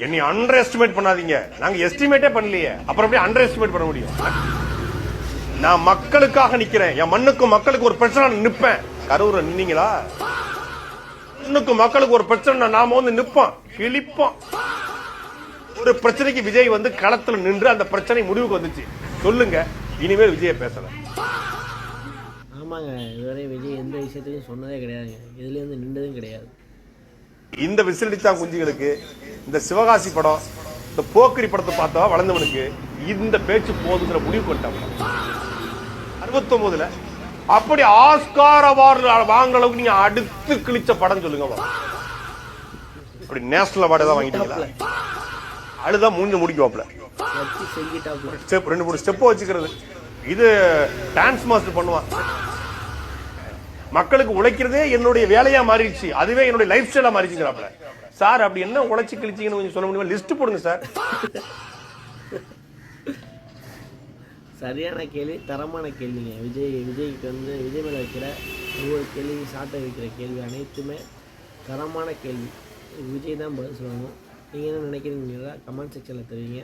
என்னை under estimate பண்ணாதீங்க. நாங்க எஸ்டிமேட்டே பண்ணலையே, அப்புறம் எப்படி அண்டர் எஸ்டிமேட் பண்ண முடியும்? நான் மக்களுக்காக நிக்கிறேன். என் மண்ணுக்கும் மக்களுக்கு ஒரு பிரச்சனை நிப்பேன். கரூர் நின்னீங்களா? மண்ணுக்கும் மக்களுக்கு ஒரு பிரச்சனை நாம வந்து நிப்போம், கிழிப்போம். ஒரு பிரச்சனைக்கு விஜய் வந்து களத்துல நின்று அந்த பிரச்சனை முடிவுக்கு வந்துச்சு. சொல்லுங்க, இனிமேல் விஜய பேசல. ஆமாங்க, இதுவரை விஜய் எந்த விஷயத்தையும் சொன்னதே கிடையாதுங்க. இதுல இருந்து நின்றதும் கிடையாது. இந்த விசிலடித்தா குஞ்சுகளுக்கு, இந்த சிவகாசி படம், இந்த போக்கிரி படத்தை பார்த்தா வளர்ந்தவனுக்கு இந்த பேச்சு போதுங்கிற முடிவு கொண்டாங்க. 69ல அப்படி ஆஸ்கார் அவார்டு வாங்குற அளவுக்கு நீங்க அடுத்து கிழிச்ச படம் சொல்லுங்க. அப்படி நேஷனல் அவார்டு தான் வாங்கிட்டீங்களா? அழுதான் மூஞ்சி முடிக்குவாப்ல, 2-3 ஸ்டெப் வச்சுக்கிறது. இது டான்ஸ் மாஸ்டர் பண்ணுவான். மக்களுக்கு உழைக்கிறதே என்னுடைய வேலையா மாறிடுச்சு, அதுவே என்னுடைய லைஃப் ஸ்டைலா மாறிச்சுங்கிறாப்ல. சார் அப்படி என்ன உழைச்சி கிழிச்சிங்கன்னு கொஞ்சம் சொல்ல முடியுமா? லிஸ்ட் போடுங்க சார். சரியான கேள்வி, தரமான கேள்விங்க. விஜய்க்கு வந்து விஜய் மேலே வைக்கிற ஒவ்வொரு கேள்வி, சாட்டை வைக்கிற கேள்வி அனைத்துமே தரமான கேள்வி. விஜய் தான் பதில் சொல்லணும். நீங்கள் என்ன நினைக்கிறீங்களா? கமெண்ட் செக்ஷனில் தெரிவிங்க.